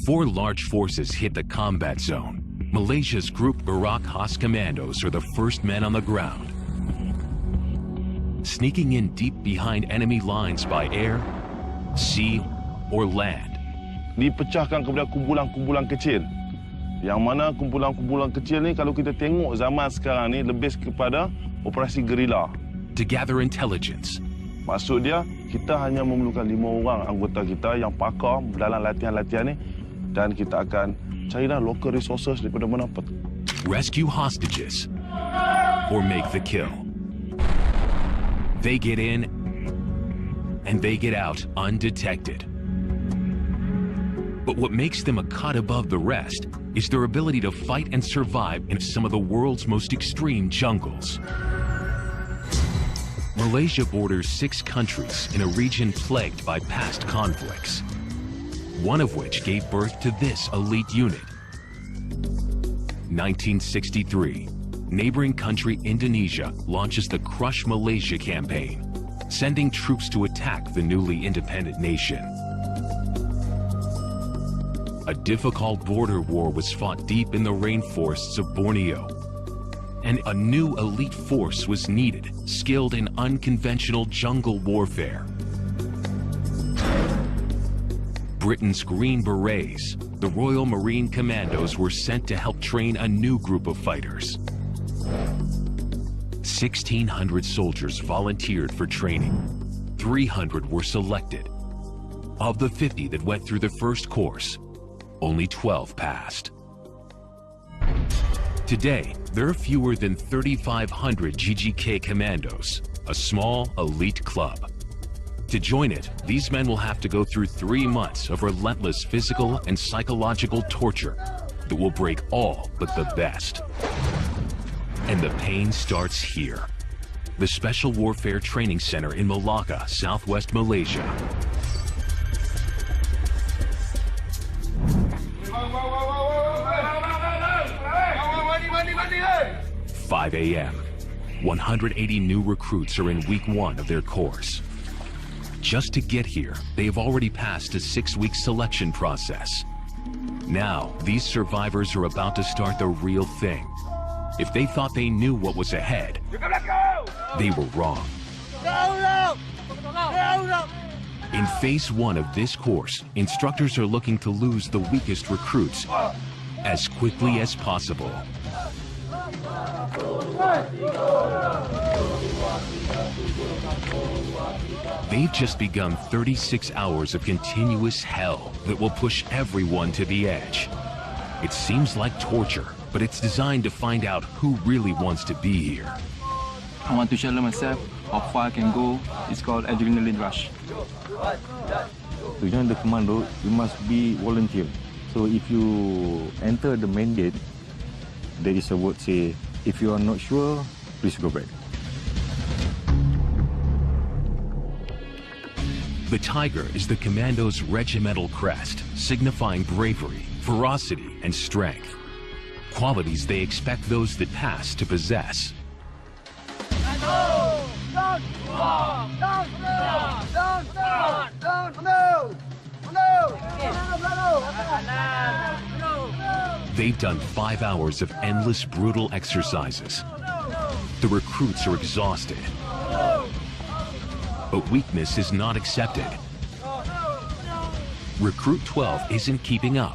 Before large forces hit the combat zone, Malaysia's Gerup Gerak Khas commandos are the first men on the ground, sneaking in deep behind enemy lines by air, sea, or land. Dipecahkan kepada kumpulan-kumpulan kecil. Yang mana kumpulan-kumpulan kecil ni kalau kita tengok zaman sekarang ni lebih kepada operasi gerila. To gather intelligence. Maksud dia, kita hanya memerlukan 5 orang anggota kita yang pakar dalam latihan-latihan ni dan kita akan carilah local resources daripada mana pun. Rescue hostages or make the kill. They get in and they get out undetected. But what makes them a cut above the rest is their ability to fight and survive in some of the world's most extreme jungles. Malaysia borders 6 countries in a region plagued by past conflicts, one of which gave birth to this elite unit. 1963, neighboring country Indonesia launches the Crush Malaysia campaign, sending troops to attack the newly independent nation. A difficult border war was fought deep in the rainforests of Borneo, and a new elite force was needed, skilled in unconventional jungle warfare. Britain's Green Berets, the Royal Marine Commandos, were sent to help train a new group of fighters. 1,600 soldiers volunteered for training. 300 were selected. Of the 50 that went through the first course, only 12 passed. Today, there are fewer than 3,500 GGK Commandos, a small elite club. To join it, these men will have to go through 3 months of relentless physical and psychological torture that will break all but the best. And the pain starts here. The Special Warfare Training Center in Malacca, southwest Malaysia. 5 a.m. 180 new recruits are in week 1 of their course. Just to get here, they have already passed a 6-week selection process. Now, these survivors are about to start the real thing. If they thought they knew what was ahead, they were wrong. In phase 1 of this course, instructors are looking to lose the weakest recruits as quickly as possible. They've just begun 36 hours of continuous hell that will push everyone to the edge. It seems like torture, but it's designed to find out who really wants to be here. I want to challenge myself, how far I can go. It's called adrenaline rush. To join the commando, you must be volunteer. So if you enter the mandate, there is a word say, if you are not sure, please go back. The tiger is the commando's regimental crest, signifying bravery, ferocity, and strength. Qualities they expect those that pass to possess. They've done 5 hours of endless, brutal exercises. The recruits are exhausted. But weakness is not accepted. Recruit 12 isn't keeping up.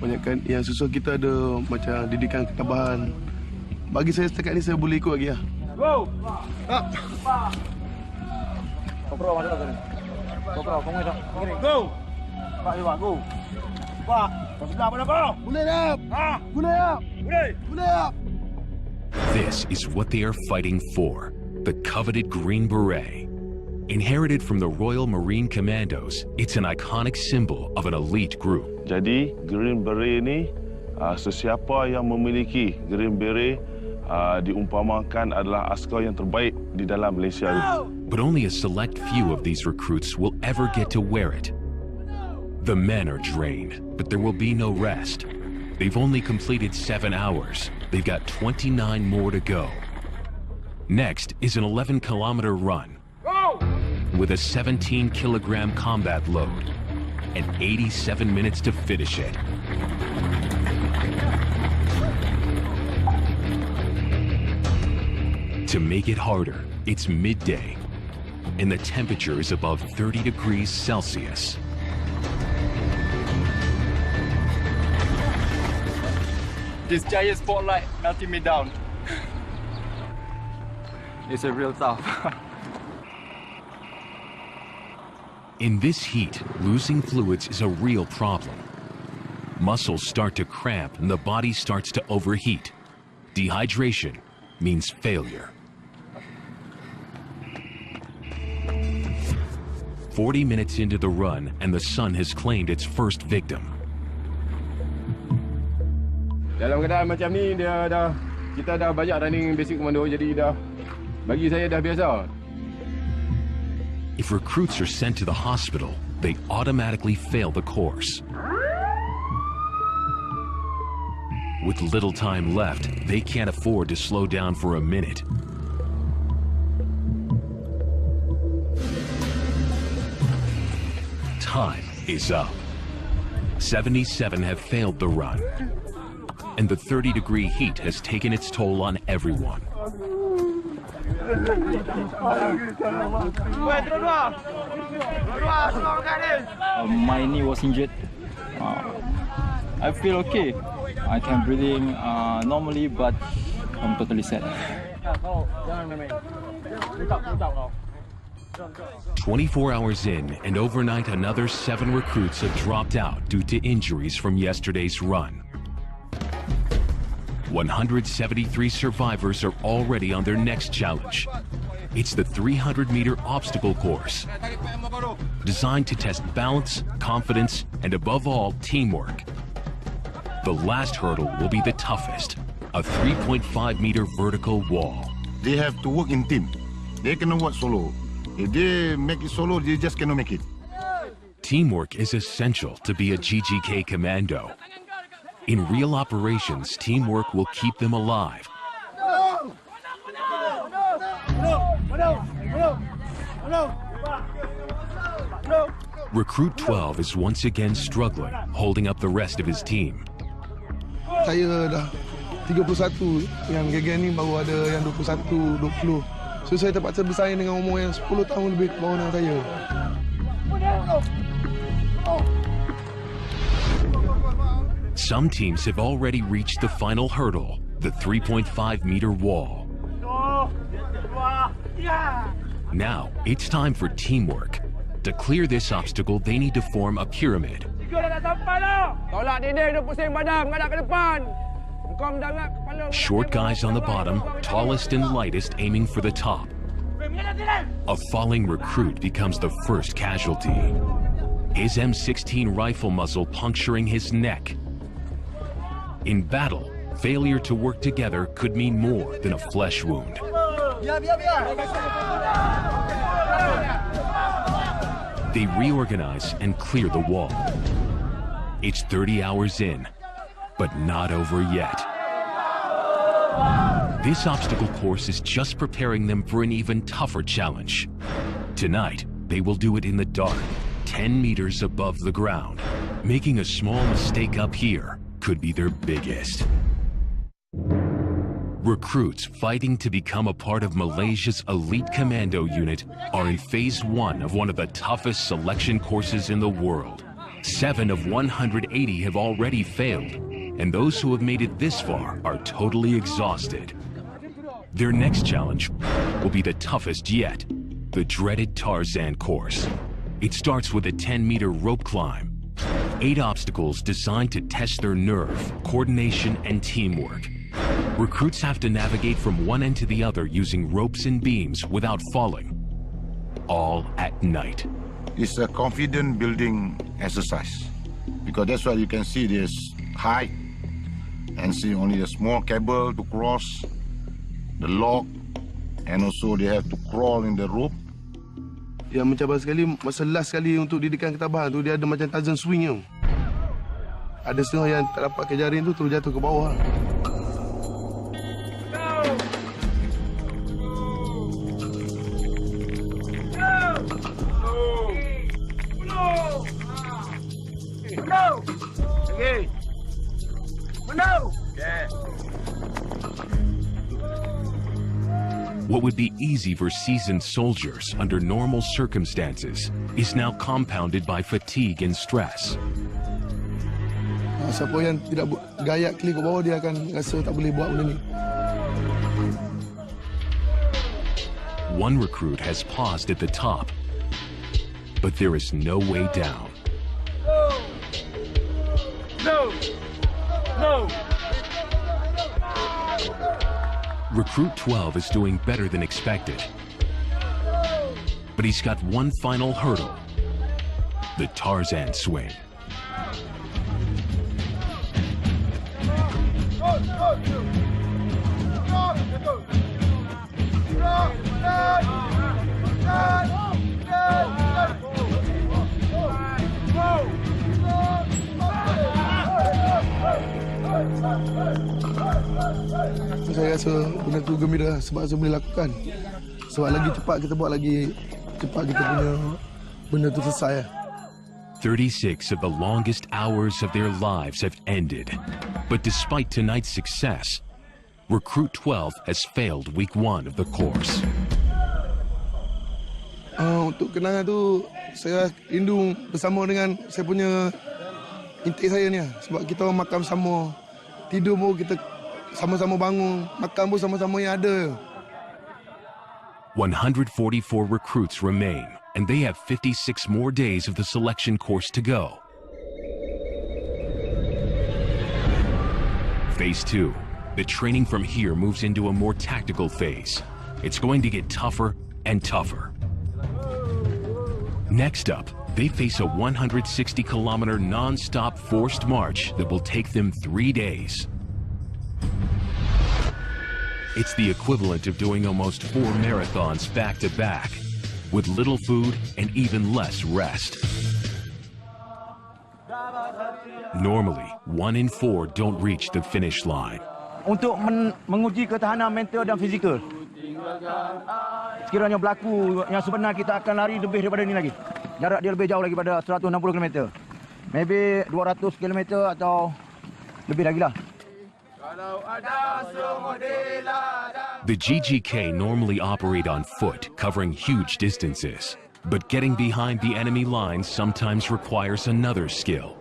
Banyakkan yang susah kita ada macam didikan ketabahan. Bagi saya setakat ni saya boleh ikut lagi lah. Go! Kopro, masuk ke sini. Kopro, kamu masuk. Begini. Go! Pak, Pak, go. Pak, kau sebelah mana kau? Boleh tak? Boleh tak? Boleh tak? This is what they are fighting for, the coveted Green Beret. Inherited from the Royal Marine Commandos, it's an iconic symbol of an elite group. Jadi, Green Beret ni, sesiapa yang memiliki Green Beret diumpamakan adalah askar yang terbaik di dalam Malaysia. But only a select few of these recruits will ever get to wear it. The men are drained, but there will be no rest. They've only completed 7 hours. They've got 29 more to go. Next is an 11-kilometer run. with a 17-kilogram combat load and 87 minutes to finish it. To make it harder, it's midday, and the temperature is above 30 degrees Celsius. This giant spotlight melting me down. It's a real tough. In this heat, losing fluids is a real problem. Muscles start to cramp and the body starts to overheat. Dehydration means failure. 40 minutes into the run and the sun has claimed its first victim. Dalam keadaan macam ni, kita dah banyak running basic commando, jadi bagi saya dah biasa. If recruits are sent to the hospital, they automatically fail the course. With little time left, they can't afford to slow down for a minute. Time is up. 77 have failed the run, and the 30-degree heat has taken its toll on everyone. My knee was injured. I feel okay. I can breathe normally, but I'm totally sad. 24 hours in, and overnight another 7 recruits have dropped out due to injuries from yesterday's run. 173 survivors are already on their next challenge. It's the 300-meter obstacle course, designed to test balance, confidence, and above all, teamwork. The last hurdle will be the toughest, a 3.5-meter vertical wall. They have to work in team. They cannot work solo. If they make it solo, they just cannot make it. Teamwork is essential to be a GGK Commando. In real operations, teamwork will keep them alive. Recruit 12 is once again struggling, holding up the rest of his team. Saya dah 31, yang gegen ni baru ada yang 21, 20. So saya terpaksa bersaing dengan umur yang 10 tahun lebih ke bawah dengan saya. Some teams have already reached the final hurdle, the 3.5-meter wall. Now, it's time for teamwork. To clear this obstacle, they need to form a pyramid. Short guys on the bottom, tallest and lightest aiming for the top. A falling recruit becomes the first casualty. His M16 rifle muzzle puncturing his neck. In battle, failure to work together could mean more than a flesh wound. They reorganize and clear the wall. It's 30 hours in, but not over yet. This obstacle course is just preparing them for an even tougher challenge. Tonight, they will do it in the dark, 10 meters above the ground. Making a small mistake up here could be their biggest. Recruits fighting to become a part of Malaysia's elite commando unit are in phase 1 of one of the toughest selection courses in the world. 7 of 180 have already failed, and those who have made it this far are totally exhausted. Their next challenge will be the toughest yet, the dreaded Tarzan course. It starts with a 10-meter rope climb, 8 obstacles designed to test their nerve, coordination, and teamwork. Recruits have to navigate from one end to the other using ropes and beams without falling, all at night. It's a confident building exercise because that's why you can see this height and see only a small cable to cross the log, and also they have to crawl in the rope. Yang mencabar sekali, masa last sekali untuk didikan ketabahan tu, dia ada macam Tarzan swing tu. Ada setengah yang tak dapat ke jaring tu, terus jatuh ke bawah. would be easy for seasoned soldiers under normal circumstances is now compounded by fatigue and stress. Siapa yang tidak gayat klik ke bawah, dia akan rasa tak boleh buat benda ni. One recruit has paused at the top, but there is no way down. No! No! Recruit 12 is doing better than expected, but he's got one final hurdle, the Tarzan swing. Saya rasa benda tu gembira sebab saya boleh lakukan. Sebab lagi cepat kita buat, lagi cepat kita punya benda tu selesai. 36 of the longest hours of their lives have ended. But despite tonight's success, Recruit 12 has failed week 1 of the course. Untuk kenangan tu, saya rindu bersama dengan saya punya intik saya ni. Sebab kita orang makan sama, tidur pun kita sama-sama bangun, makan pun sama-sama yang ada. 144 recruits remain, and they have 56 more days of the selection course to go. Phase 2. The training from here moves into a more tactical phase. It's going to get tougher and tougher. Next up, they face a 160-kilometer non-stop forced march that will take them 3 days. It's the equivalent of doing almost 4 marathons back-to-back, with little food and even less rest. Normally, 1 in 4 don't reach the finish line. Untuk menguji ketahanan mental dan fizikal. Sekiranya berlaku yang sebenar, kita akan lari lebih daripada ini lagi. Jarak dia lebih jauh lagi pada 160 km. Maybe 200 km atau lebih lagi lah. The GGK normally operate on foot, covering huge distances. But getting behind the enemy lines sometimes requires another skill.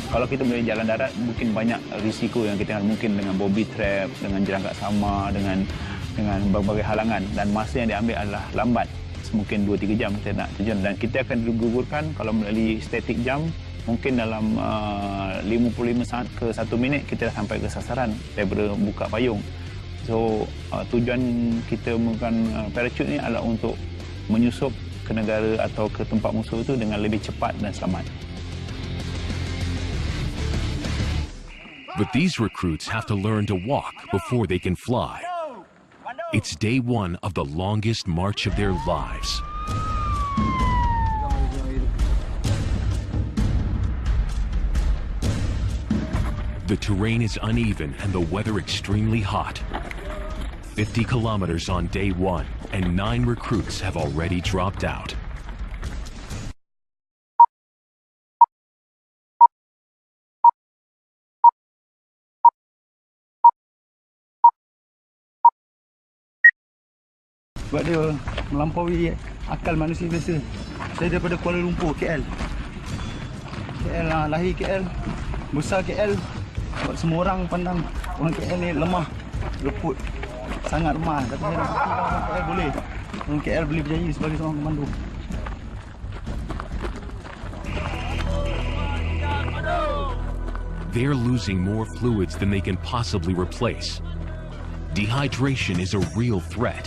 Kalau kita boleh jalan darat, mungkin banyak risiko yang kita mungkin dengan bobby trap, dengan jerangkak sama, dengan berbagai halangan, dan masa yang diambil adalah lambat. Mungkin 2-3 jam kita nak terjun, dan kita akan digugurkan kalau melalui static jump. Mungkin dalam 55 ke 1 minit kita dah sampai ke sasaran daripada buka payung. So tujuan kita menggunakan parachute ni adalah untuk menyusup ke negara atau ke tempat musuh itu dengan lebih cepat dan selamat. But these recruits have to learn to walk before they can fly. It's day 1 of the longest march of their lives. The terrain is uneven and the weather extremely hot. 50 kilometers on day 1, and 9 recruits have already dropped out. Sebab dia melampaui akal manusia biasa. Saya daripada Kuala Lumpur, KL. Lahir KL, besar KL. Sebab semua orang pandang orang KL ni lemah, leput, sangat lemah. Tapi saya rasa orang KL boleh. Orang KL boleh berjaya sebagai seorang komando. They're losing more fluids than they can possibly replace. Dehydration is a real threat.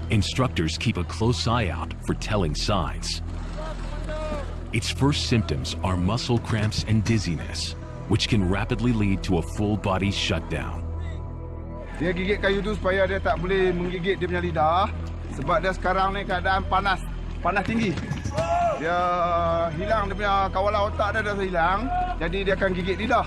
Instructors keep a close eye out for telling signs. Its first symptoms are muscle cramps and dizziness, which can rapidly lead to a full body shutdown. Dia gigit kayu tu supaya dia tak boleh menggigit dia punya lidah. Sebab dia sekarang ni keadaan panas tinggi. Dia hilang dia punya kawalan otak dia dah hilang. Jadi dia akan gigit lidah.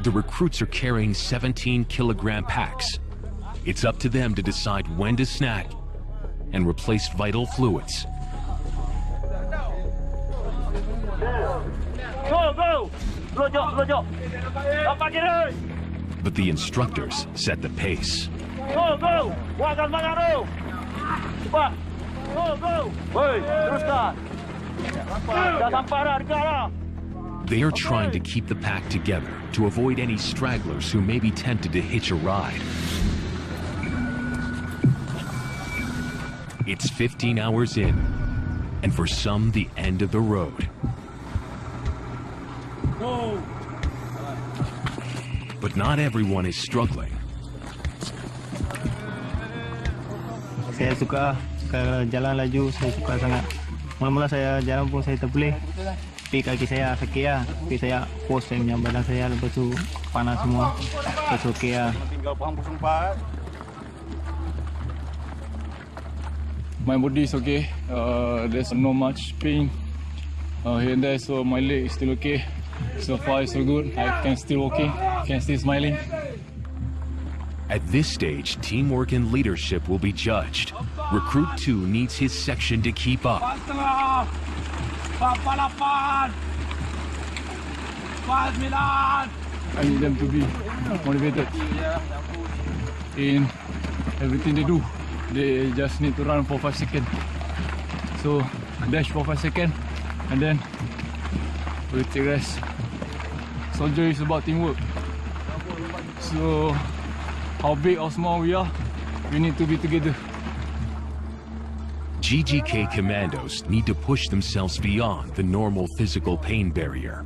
The recruits are carrying 17-kilogram packs. It's up to them to decide when to snack and replace vital fluids. But the instructors set the pace. Go, go! Buatkan semangat tu! Cepat! Go, go! Hei, teruskan! Dah sampai dah, dekat dah! They are trying to keep the pack together to avoid any stragglers who may be tempted to hitch a ride. It's 15 hours in, and for some, the end of the road. Go! But not everyone is struggling. Saya suka jalan laju, saya suka sangat. Mula-mula saya jalan pun saya tak boleh. Tapi kaki saya sakit ya. Tapi saya pos saya punya badan saya, lepas tu panas semua. Lepas tu okey ya. My body is okay. There's no much pain here and there, so my leg is still okay. So far, it's so good. I can still okay. Can still smiling. At this stage, teamwork and leadership will be judged. Recruit 2 needs his section to keep up. I need them to be motivated in everything they do. They just need to run for 5 seconds. So dash for 5 seconds and then we take rest. Soldier is about teamwork. So how big or small we are, we need to be together. GGK commandos need to push themselves beyond the normal physical pain barrier.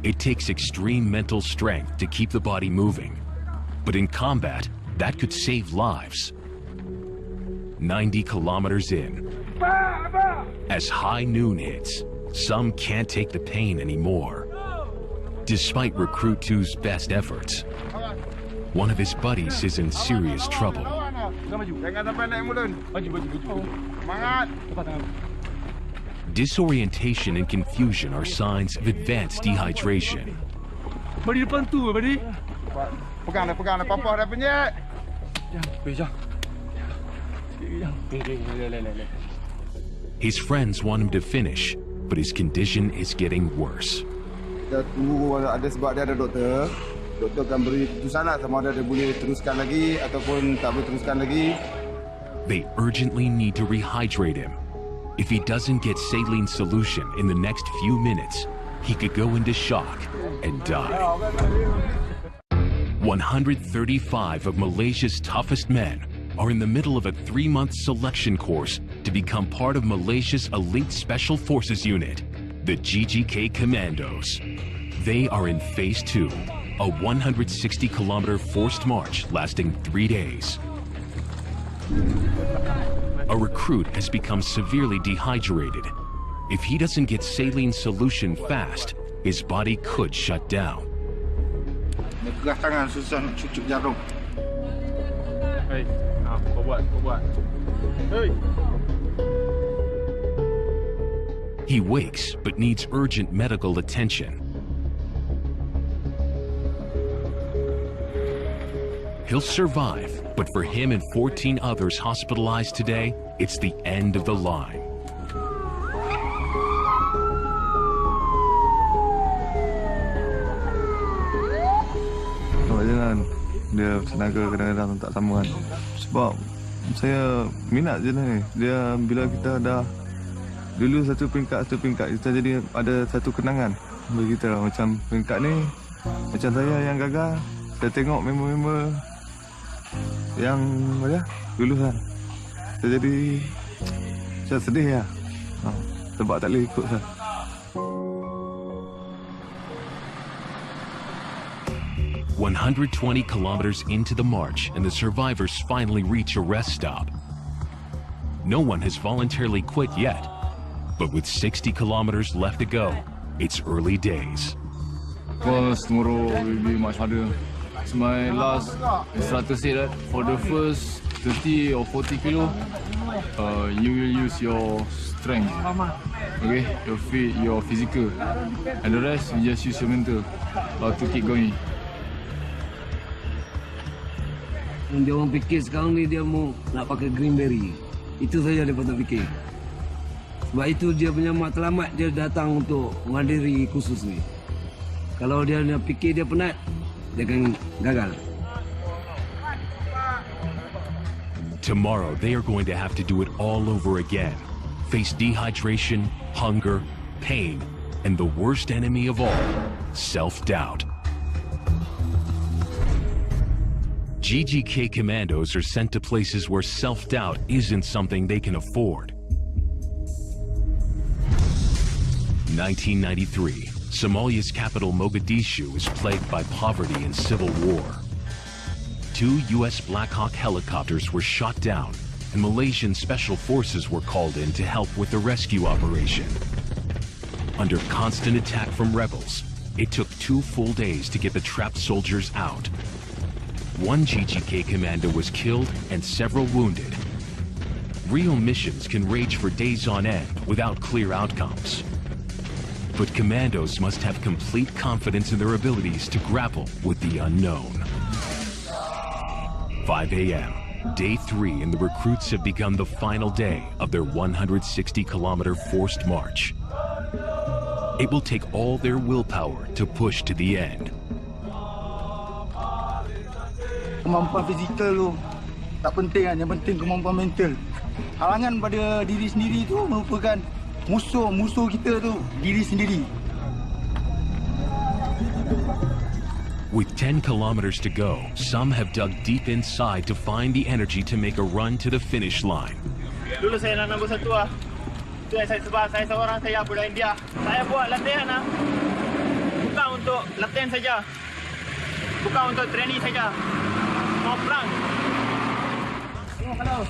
It takes extreme mental strength to keep the body moving. But in combat, that could save lives. 90 kilometers in. As high noon hits, some can't take the pain anymore. Despite Recruit 2's best efforts, one of his buddies is in serious trouble. Disorientation and confusion are signs of advanced dehydration. Pegang dah, papa dah penyek. His friends want him to finish, but his condition is getting worse. Kita tunggu ada sebab dia ada doktor. Doktor akan beri keputusan lah sama ada dia boleh teruskan lagi ataupun tak boleh teruskan lagi. They urgently need to rehydrate him. If he doesn't get saline solution in the next few minutes, he could go into shock and die. 135 of Malaysia's toughest men are in the middle of a 3-month selection course to become part of Malaysia's elite special forces unit, the GGK Commandos. They are in Phase 2, a 160-kilometer forced march lasting 3 days. A recruit has become severely dehydrated. If he doesn't get saline solution fast, his body could shut down. Keras tangan, susah nak cucuk jarum. Hey, kau buat. Hey. He wakes but needs urgent medical attention. He'll survive, but for him and 14 others hospitalized today, it's the end of the line. Jangan dia tenaga kadang-kadang tak sama kan. Sebab saya minat je ni. Dia bila kita dah dulu satu peringkat kita jadi ada satu kenangan bagi kita macam peringkat ni macam saya yang gagal. Saya tengok member-member yang dulu kan. Saya jadi saya sedih lah. Sebab tak boleh ikut lah. "120 kilometers into the march and the survivors finally reach a rest stop. No one has voluntarily quit yet, but with 60 kilometers left to go, it's early days. Because tomorrow will be much harder. It's my last instructor said that for the first 30 or 40 kilo, you will use your strength, okay, your feet, your physical, and the rest you just use your mental to keep going. Dia orang fikir sekarang ni dia mau nak pakai greenberry. Itu saja dia patut fikir. Sebab itu dia punya matlamat dia datang untuk menghadiri kursus ni. Kalau dia fikir dia penat, dia akan gagal. Tomorrow, they are going to have to do it all over again. Face dehydration, hunger, pain, and the worst enemy of all, self-doubt. GGK commandos are sent to places where self-doubt isn't something they can afford. 1993, Somalia's capital Mogadishu is plagued by poverty and civil war. 2 U.S. Black Hawk helicopters were shot down, and Malaysian special forces were called in to help with the rescue operation. Under constant attack from rebels, it took 2 full days to get the trapped soldiers out. 1 GGK commando was killed and several wounded. Real missions can rage for days on end without clear outcomes. But commandos must have complete confidence in their abilities to grapple with the unknown. 5 a.m., day 3, and the recruits have begun the final day of their 160-kilometer forced march. It will take all their willpower to push to the end. Kemampuan fizikal tu tak penting kan, yang penting kemampuan mental. Halangan pada diri sendiri tu merupakan musuh kita tu diri sendiri. With 10 kilometers to go, some have dug deep inside to find the energy to make a run to the finish line. Dulu saya nak nombor 1 lah. Itu yang saya sebab saya seorang saya budak India. Saya buat latihan lah. Bukan untuk latihan saja. Bukan untuk training saja. Mau perang. Tengok kalau.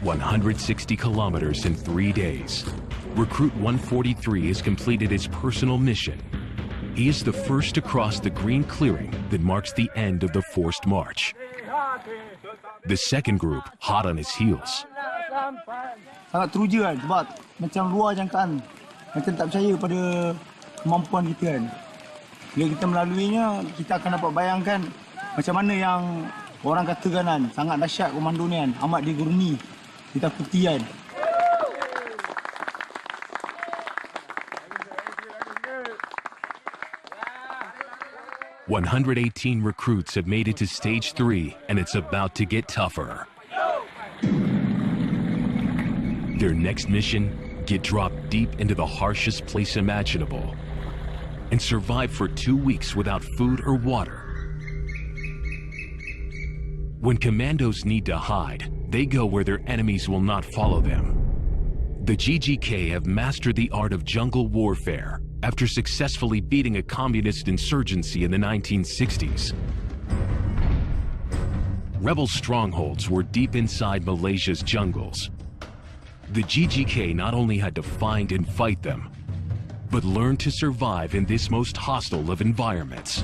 160 kilometers in 3 days. Recruit 143 has completed his personal mission. He is the first to cross the green clearing that marks the end of the forced march. The second group, hot on his heels. Sangat teruja kan, sebab macam luar jangkaan. Macam tak percaya pada kemampuan kita kan. Bila kita melaluinya, kita akan dapat bayangkan macam mana yang orang katakan kan, sangat dahsyat komando ni kan, amat diguruni, ditakuti kan. "118 recruits have made it to stage 3, and it's about to get tougher." Their next mission, get dropped deep into the harshest place imaginable and survive for 2 weeks without food or water. When commandos need to hide, they go where their enemies will not follow them. The GGK have mastered the art of jungle warfare after successfully beating a communist insurgency in the 1960s. Rebel strongholds were deep inside Malaysia's jungles. The GGK not only had to find and fight them, but learn to survive in this most hostile of environments.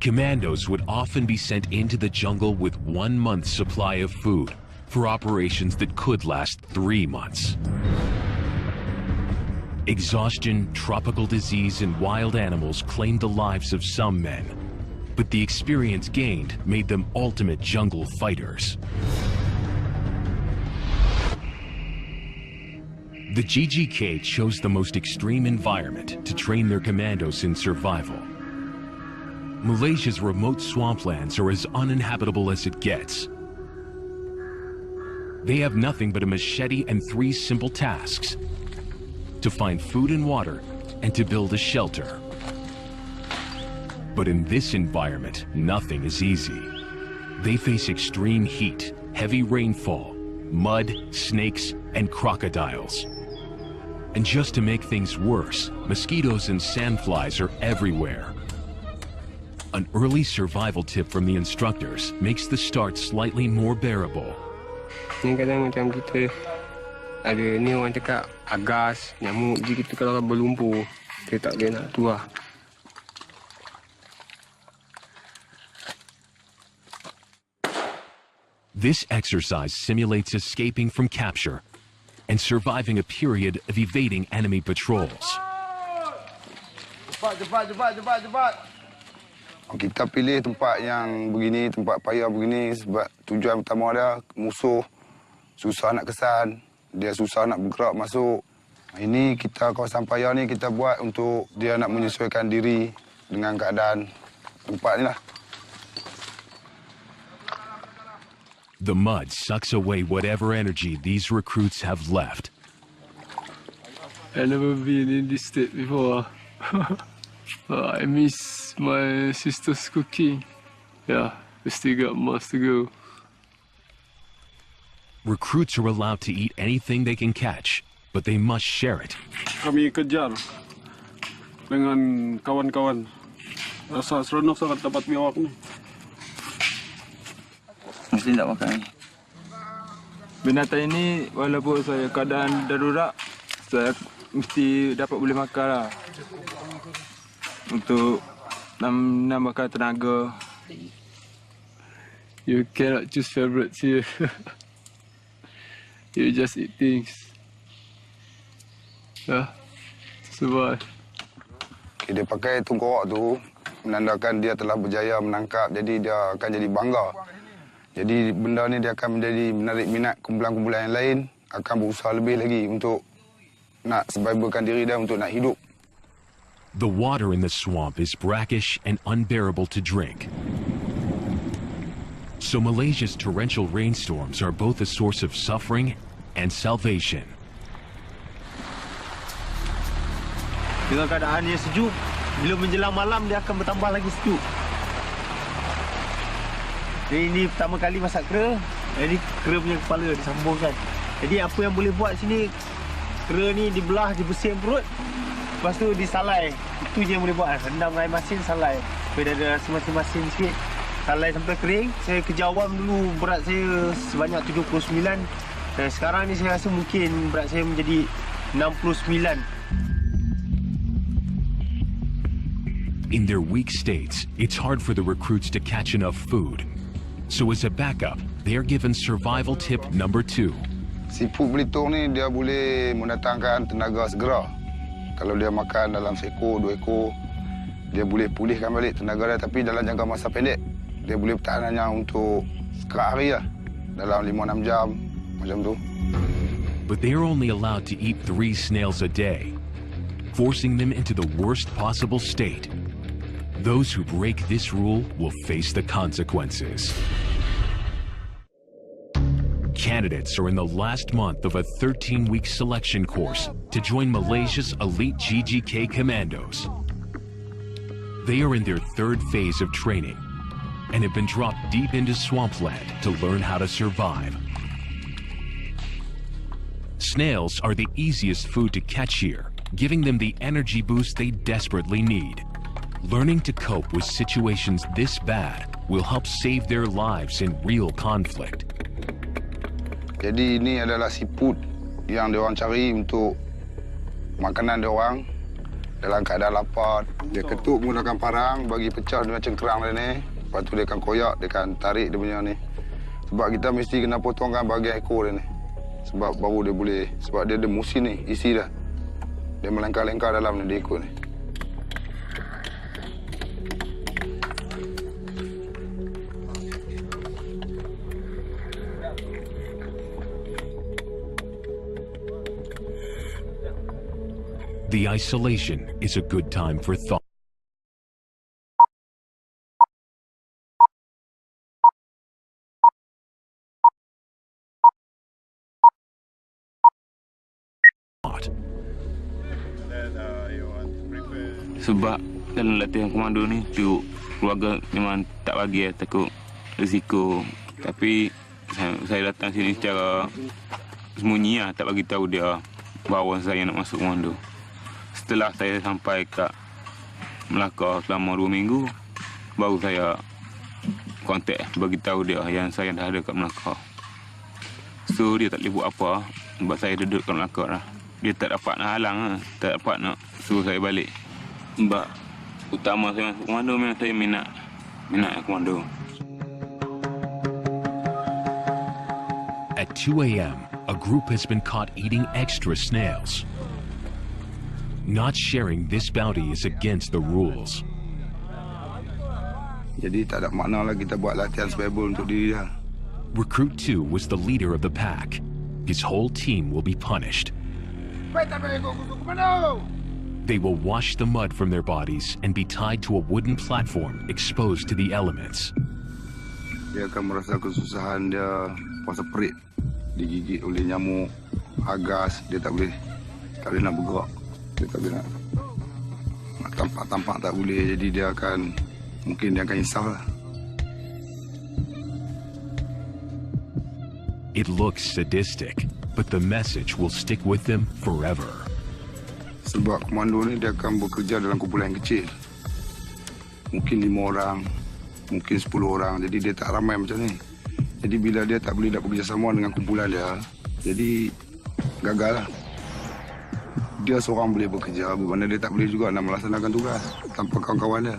Commandos would often be sent into the jungle with 1 month's supply of food for operations that could last 3 months. Exhaustion, tropical disease, and wild animals claimed the lives of some men, but the experience gained made them ultimate jungle fighters. The GGK chose the most extreme environment to train their commandos in survival. Malaysia's remote swamplands are as uninhabitable as it gets. They have nothing but a machete and 3 simple tasks: to find food and water and to build a shelter. But in this environment, nothing is easy. They face extreme heat, heavy rainfall, mud, snakes, and crocodiles. And just to make things worse, mosquitoes and sandflies are everywhere. An early survival tip from the instructors makes the start slightly more bearable. Kadang macam kita ada ni orang cakap agas, nyamuk. Jadi kita kalau berlumpur, kita tak boleh nak tu lah. This exercise simulates escaping from capture and surviving a period of evading enemy patrols. Cepat. Kita pilih tempat yang begini, tempat payah begini sebab tujuan pertama dia musuh susah nak kesan, dia susah nak bergerak masuk. Ini kita kawasan paya ni kita buat untuk dia nak menyesuaikan diri dengan keadaan tempat ni lah. The mud sucks away whatever energy these recruits have left. I never been in this state before. I miss my sister's cooking. Yeah, we still got months to go. Recruits are allowed to eat anything they can catch, but they must share it. Kami kejar dengan kawan-kawan. Rasa seronok sangat dapat biawak ni. Mesti tak makan ni. Binatang ini walaupun saya keadaan darurat, saya mesti dapat boleh makan lah. Untuk nambahkan tenaga. You cannot choose favorites here. You just eat things. Yeah, survive. Dia pakai tungkok tu menandakan dia telah berjaya menangkap, jadi dia akan jadi bangga. Jadi benda ni dia akan menjadi menarik minat kumpulan-kumpulan yang lain, akan berusaha lebih lagi untuk nak survivalkan diri dia, untuk nak hidup. The water in the swamp is brackish and unbearable to drink. So Malaysia's torrential rainstorms are both a source of suffering and salvation. Dengan keadaan yang sejuk, bila menjelang malam dia akan bertambah lagi sejuk. Jadi ini pertama kali masak kera, jadi kera punya kepala disambungkan. Jadi apa yang boleh buat sini, kera ni dibelah, dibersihin perut, lepas tu disalai. Itu je yang boleh buat, rendam air masin, salai. Supaya ada rasa masin-masin sikit. Salai sampai kering. Saya kerja awam dulu, berat saya sebanyak 79. Dan sekarang ni saya rasa mungkin berat saya menjadi 69. In their weak states, it's hard for the recruits to catch enough food. So as a backup, they are given survival tip number 2. Siput belitung ni dia boleh mendatangkan tenaga segera. Kalau dia makan dalam seekor, 2 ekor, dia boleh pulihkan balik tenaga dia, tapi dalam jangka masa pendek. Dia boleh bertahan hanya untuk sekerat hari lah. Dalam 5-6 jam, macam tu. But they are only allowed to eat 3 snails a day, forcing them into the worst possible state. Those who break this rule will face the consequences. Candidates are in the last month of a 13-week selection course to join Malaysia's elite GGK Commandos. They are in their 3rd phase of training and have been dropped deep into swampland to learn how to survive. Snails are the easiest food to catch here, giving them the energy boost they desperately need. Learning to cope with situations this bad will help save their lives in real conflict. Jadi ini adalah siput yang diorang cari untuk makanan diorang dalam keadaan lapar. Dia ketuk menggunakan parang bagi pecah dengan cengkerang dia ni. Lepas tu dia akan koyak, dia akan tarik dia punya ni. Sebab kita mesti kena potongkan bahagian ekor dia ni. Sebab baru dia boleh, sebab dia ada musin ni, isi dah. Dia melengkar-lengkar dalam ni, dia ikut ni. The isolation is a good time for thought. Sebab dalam latihan komando ni tu keluarga memang tak bagi takut risiko, tapi saya datang sini secara sembunyi lah, tak bagi tahu dia bahawa saya nak masuk komando. Setelah saya sampai kat Melaka selama 2 minggu, baru saya kontak bagi tahu dia yang saya dah ada kat Melaka. So dia tak boleh buat apa sebab saya duduk kat Melaka lah. Dia tak dapat nak halang lah, tak dapat nak suruh saya balik. Sebab utama saya masuk komando memang saya minat komando. At 2 a.m., a group has been caught eating extra snails. Not sharing this bounty is against the rules. Jadi tak ada makna lah kita buat latihan survival untuk diri dia. Recruit 2 was the leader of the pack. His whole team will be punished. They will wash the mud from their bodies and be tied to a wooden platform exposed to the elements. Dia akan merasa kesusahan dia, puasa perit, digigit oleh nyamuk, agas, dia tak boleh nak bergerak, dia tak boleh nak tampak tak boleh, jadi dia akan insaf lah. It looks sadistic, but the message will stick with them forever. Sebab komando ni dia akan bekerja dalam kumpulan yang kecil. Mungkin 5 orang, mungkin 10 orang. Jadi dia tak ramai macam ni. Jadi bila dia tak boleh nak bekerjasama dengan kumpulan dia, jadi gagal lah. Dia seorang boleh bekerja, bermakna dia tak boleh juga nak melaksanakan tugas tanpa kawan-kawan dia.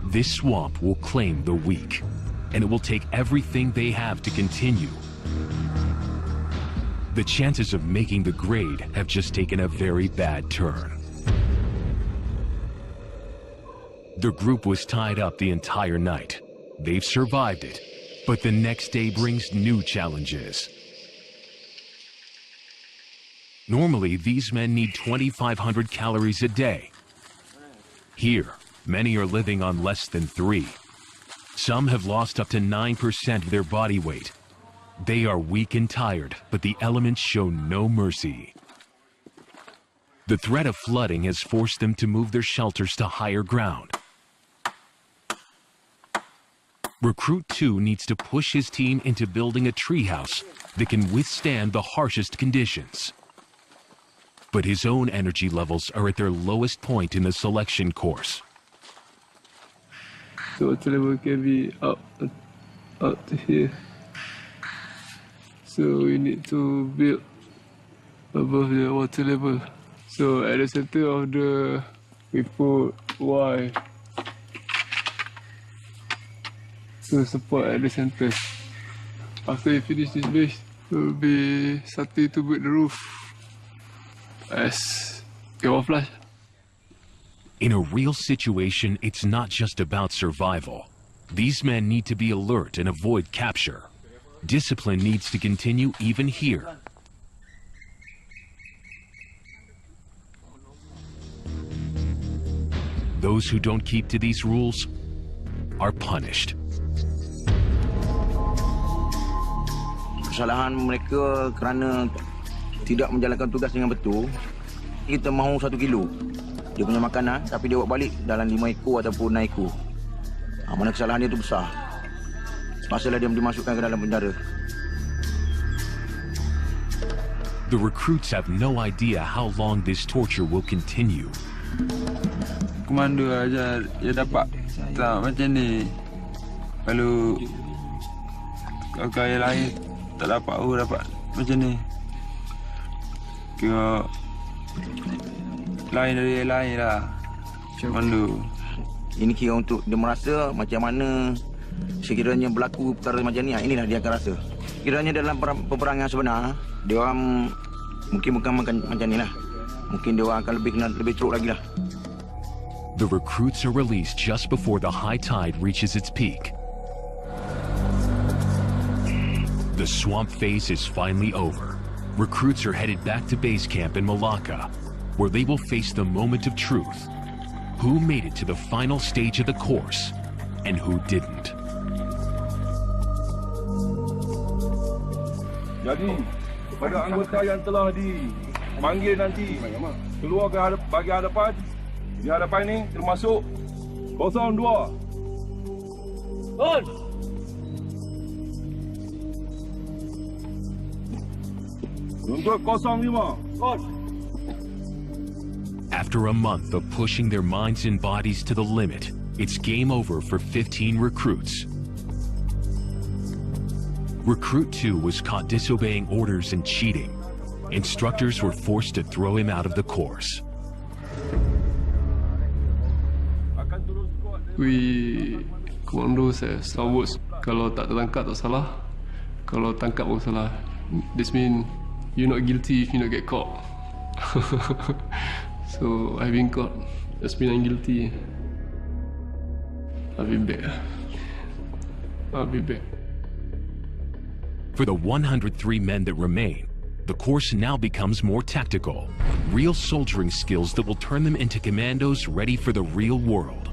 This swamp will claim the weak, and it will take everything they have to continue. The chances of making the grade have just taken a very bad turn. The group was tied up the entire night. They've survived it, but the next day brings new challenges. Normally, these men need 2,500 calories a day. Here, many are living on less than 3. Some have lost up to 9% of their body weight. They are weak and tired, but the elements show no mercy. The threat of flooding has forced them to move their shelters to higher ground. Recruit 2 needs to push his team into building a treehouse that can withstand the harshest conditions. But his own energy levels are at their lowest point in the selection course. So water level can be up to here. So we need to build above the water level. So at the center of we put Y to support at the center. After we finish this base, we'll be starting to build the roof as camouflage. In a real situation, it's not just about survival. These men need to be alert and avoid capture. Discipline needs to continue even here. Those who don't keep to these rules are punished. Kesalahan mereka kerana tidak menjalankan tugas dengan betul. Kita mahu 1 kilo dia punya makanan, tapi dia bawa balik dalam 5 ekor ataupun 6 ekor. Mana kesalahan dia tu besar. Masalah dia dimasukkan ke dalam penjara. The recruits have no idea how long this torture will continue. Komando aja dia dapat tak macam ni. Kalau kakak lain tak dapat dapat macam ni. Kira lain dari lain lah. Komando. Ini kira untuk dia merasa macam mana sekiranya berlaku perkara macam ni, inilah dia akan rasa. Kiranya dalam peperangan sebenar, dia orang mungkin bukan macam ni lah. Mungkin dia orang akan lebih teruk lagi lah. The recruits are released just before the high tide reaches its peak. The swamp phase is finally over. Recruits are headed back to base camp in Malacca, where they will face the moment of truth. Who made it to the final stage of the course, and who didn't. Jadi, pada anggota yang telah dipanggil nanti keluar ke bahagian hadapan, di hadapan ini termasuk 02. On! Untuk 05. On! After a month of pushing their minds and bodies to the limit, it's game over for 15 recruits. Recruit 2 was caught disobeying orders and cheating. Instructors were forced to throw him out of the course. We Commando saya selalu kalau tak tertangkap tak salah, kalau tangkap pun salah. This mean you're not guilty if you not get caught. So I've been caught. That's mean I'm guilty. I'll be back. For the 103 men that remain, the course now becomes more tactical, real soldiering skills that will turn them into commandos ready for the real world.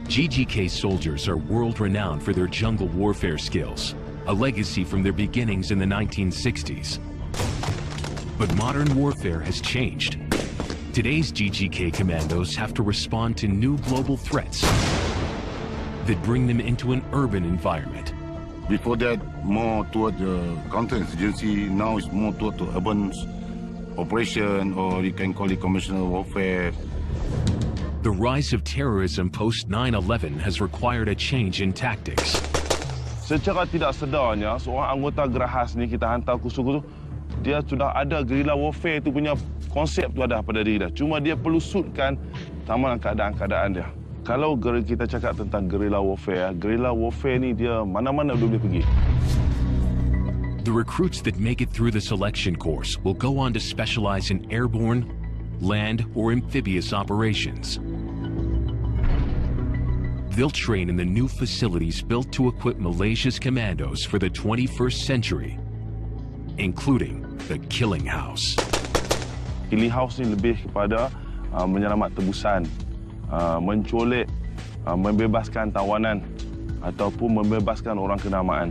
GGK soldiers are world-renowned for their jungle warfare skills, a legacy from their beginnings in the 1960s. But modern warfare has changed. Today's GGK commandos have to respond to new global threats that bring them into an urban environment. Before that, more toward the counter-insurgency. Now it's more toward the urban operation, or you can call it conventional warfare. The rise of terrorism post 9/11 has required a change in tactics. Secara tidak sedarnya, seorang anggota Gerahas ni kita hantar kursus-kursus, dia sudah ada guerrilla warfare tu punya konsep tu ada pada diri dia. Cuma dia perlu suitkan sama keadaan-keadaan dia. Kalau kita cakap tentang guerrilla warfare ni dia mana-mana boleh pergi. The recruits that make it through the selection course will go on to specialize in airborne, land, or amphibious operations. They'll train in the new facilities built to equip Malaysia's commandos for the 21st century, including the Killing House. Killing House ni lebih kepada menyelamat tebusan, mencolek, membebaskan tawanan ataupun membebaskan orang kenamaan.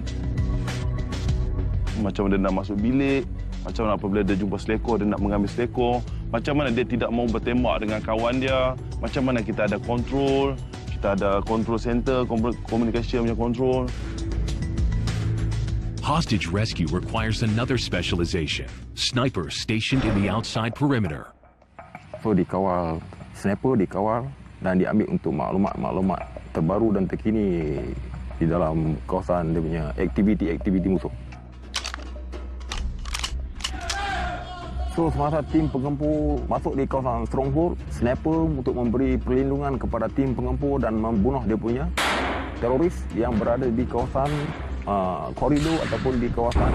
Macam dia nak masuk bilik, macam mana apabila dia jumpa selekor, dia nak mengambil selekor, macam mana dia tidak mau bertembak dengan kawan dia, macam mana kita ada control, kita ada control center, communication punya control. Hostage rescue requires another specialization, snipers stationed in the outside perimeter. So dikawal, sniper dikawal dan diambil untuk maklumat-maklumat terbaru dan terkini di dalam kawasan dia punya aktiviti-aktiviti musuh. So semasa tim penggempur masuk di kawasan stronghold, sniper untuk memberi perlindungan kepada tim penggempur dan membunuh dia punya teroris yang berada di kawasan koridor ataupun di kawasan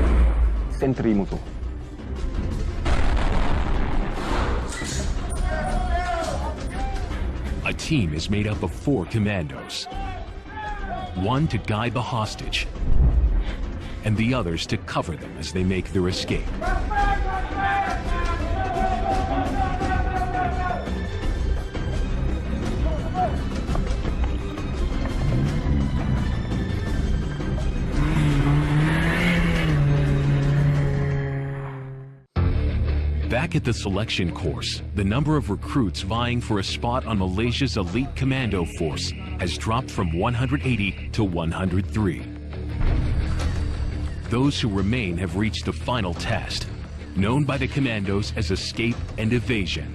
sentri musuh. A team is made up of 4 commandos. One to guide the hostage, and the others to cover them as they make their escape. Back at the selection course, the number of recruits vying for a spot on Malaysia's elite commando force has dropped from 180 to 103. Those who remain have reached the final test, known by the commandos as escape and evasion.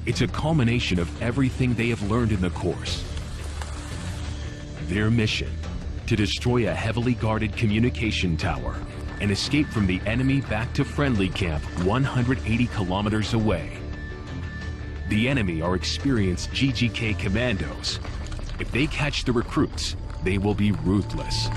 It's a culmination of everything they have learned in the course. Their mission, to destroy a heavily guarded communication tower and escape from the enemy back to friendly camp 180 kilometers away. The enemy are experienced GGK commandos. If they catch the recruits, they will be ruthless.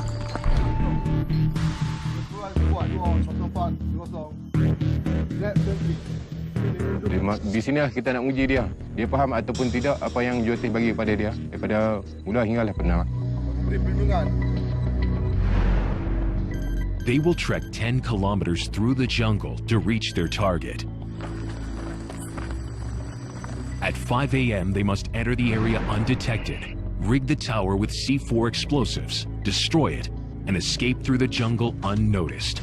Di sini kita nak uji dia. Dia faham ataupun tidak apa yang Jotih bagi kepada dia. Daripada mula hinggalah benar. They will trek 10 kilometers through the jungle to reach their target. At 5 a.m., they must enter the area undetected, rig the tower with C4 explosives, destroy it, and escape through the jungle unnoticed.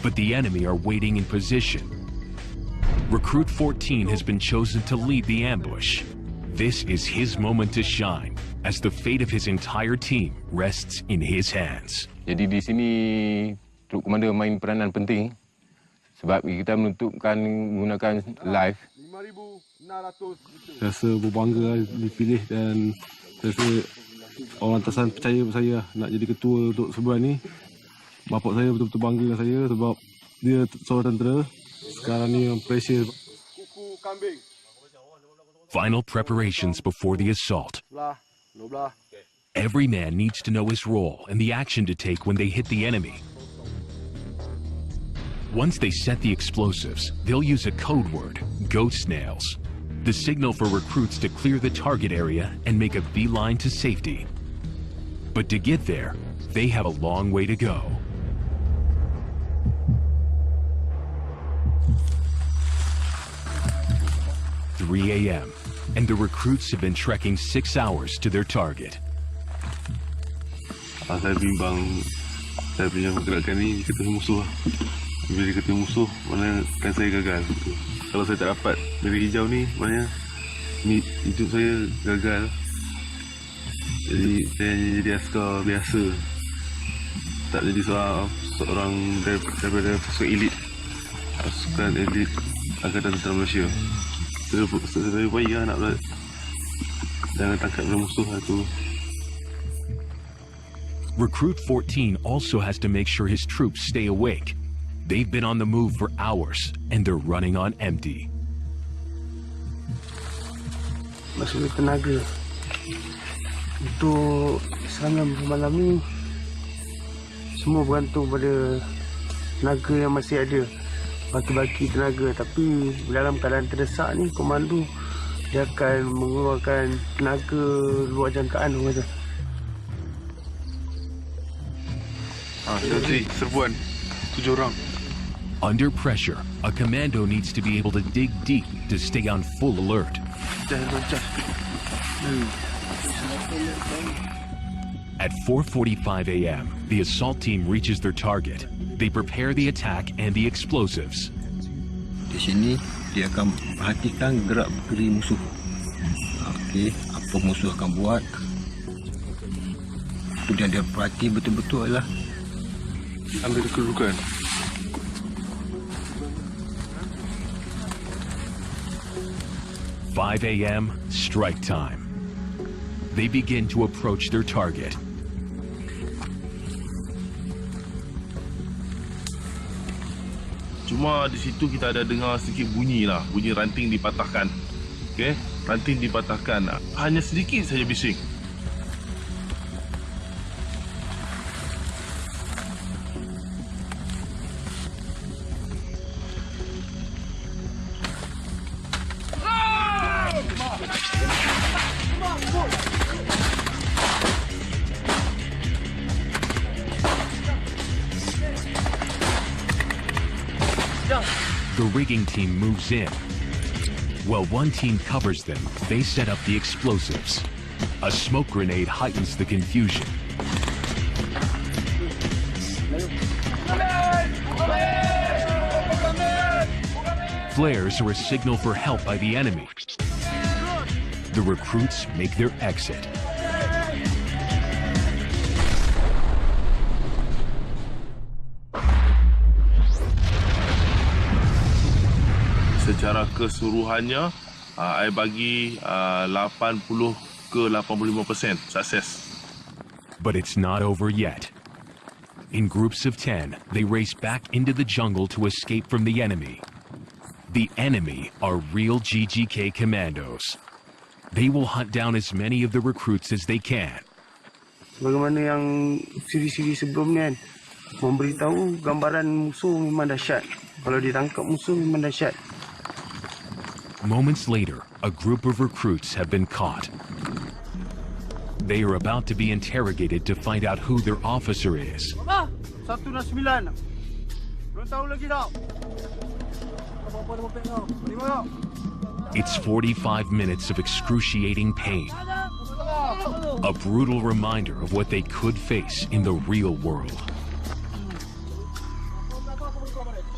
But the enemy are waiting in position. Recruit 14 has been chosen to lead the ambush. This is his moment to shine, as the fate of his entire team rests in his hands. Jadi di sini Troop Commander main peranan penting sebab kita menentukan menggunakan live. Rasa berbangga dipilih dan rasa orang atasan percaya pada saya nak jadi ketua untuk sebuah ni. Bapak saya betul-betul bangga dengan saya sebab dia seorang tentera. Sekarang ni yang pressure. Final preparations before the assault. Every man needs to know his role and the action to take when they hit the enemy. Once they set the explosives, they'll use a code word, goat snails, the signal for recruits to clear the target area and make a beeline to safety. But to get there, they have a long way to go. "3 a.m. and the recruits have been trekking 6 hours to their target. Saya bimbang saya punya pergerakan ni ketemu musuh. Bila ketemu musuh, mana kan saya gagal. Kalau saya tak dapat bendera hijau ni, maknanya hidup saya gagal. Jadi saya hanya jadi askar biasa. Tak jadi seorang daripada pasukan elit. Pasukan elit Angkatan Tentera Malaysia. Saya payah nak jangan tangkap musuh tu. Recruit 14 also has to make sure his troops stay awake. They've been on the move for hours and they're running on empty. Maksudnya tenaga untuk serangan malam ni semua bergantung pada tenaga yang masih ada, baki-baki tenaga. Tapi dalam keadaan terdesak ni, komando dia akan mengeluarkan tenaga luar jangkaan orang tu. Serbuan 7 orang. Under pressure, a commando needs to be able to dig deep to stay on full alert. At 4:45 a.m., the assault team reaches their target. They prepare the attack and the explosives. Di sini dia akan perhatikan gerak geri musuh. Okey, apa musuh akan buat. Kemudian dia perhati betul-betul adalah ambil kedudukan. "5 a.m. strike time. They begin to approach their target. Cuma di situ kita ada dengar sedikit bunyi lah, bunyi ranting dipatahkan. Okey, ranting dipatahkan. Hanya sedikit saja bising. The rigging team moves in. While one team covers them, they set up the explosives. A smoke grenade heightens the confusion. Flares are a signal for help by the enemy. The recruits make their exit. Secara keseluruhannya, saya bagi 80 ke 85% sukses. But it's not over yet. In groups of 10, they race back into the jungle to escape from the enemy. The enemy are real GGK Commandos. They will hunt down as many of the recruits as they can. Bagaimana yang siri-siri sebelum ni kan, memberitahu gambaran musuh memang dahsyat. Kalau ditangkap musuh memang dahsyat. Moments later, a group of recruits have been caught. They are about to be interrogated to find out who their officer is. 109. Belum tahu lagi tak? It's 45 minutes of excruciating pain. A brutal reminder of what they could face in the real world.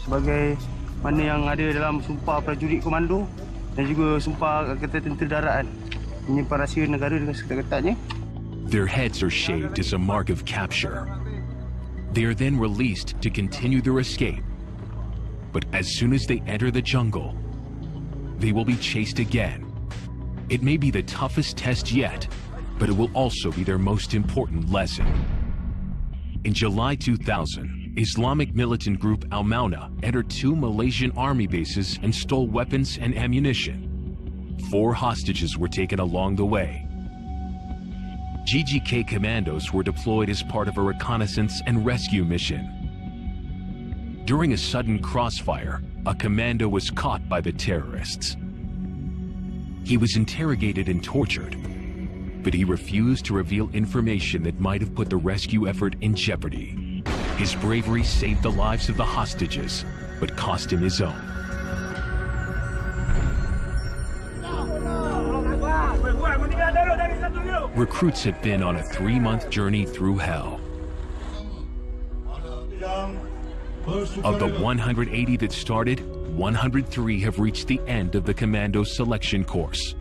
Sebagai mana yang ada dalam sumpah prajurit komando dan juga sumpah Angkatan Tentera Darat, menyimpan rahsia negara dengan seketat-ketatnya. Their heads are shaved as a mark of capture. They are then released to continue their escape. But as soon as they enter the jungle, they will be chased again. It may be the toughest test yet, but it will also be their most important lesson. In July 2000, Islamic militant group Al-Mauna entered 2 Malaysian Army bases and stole weapons and ammunition. 4 hostages were taken along the way. GGK Commandos were deployed as part of a reconnaissance and rescue mission. During a sudden crossfire, a commando was caught by the terrorists. He was interrogated and tortured. but he refused to reveal information that might have put the rescue effort in jeopardy. His bravery saved the lives of the hostages, but cost him his own. Recruits have been on a 3-month journey through hell. Of the 180 that started, 103 have reached the end of the commando selection course,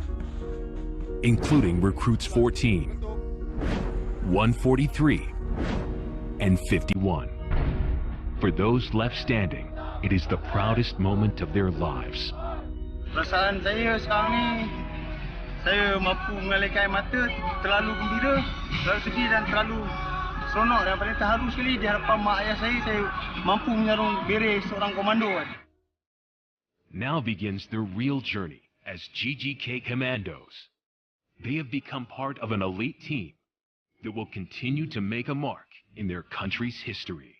including recruits 14, 143, and 51. For those left standing, it is the proudest moment of their lives. Perasaan saya sekarang ni, saya mampu mengalihkan mata, terlalu gembira, terlalu sedih dan terlalu seronok dan paling terharu sekali di hadapan mak ayah saya mampu menyarung beret seorang komando. Now begins their real journey as GGK Commandos. They have become part of an elite team that will continue to make a mark in their country's history.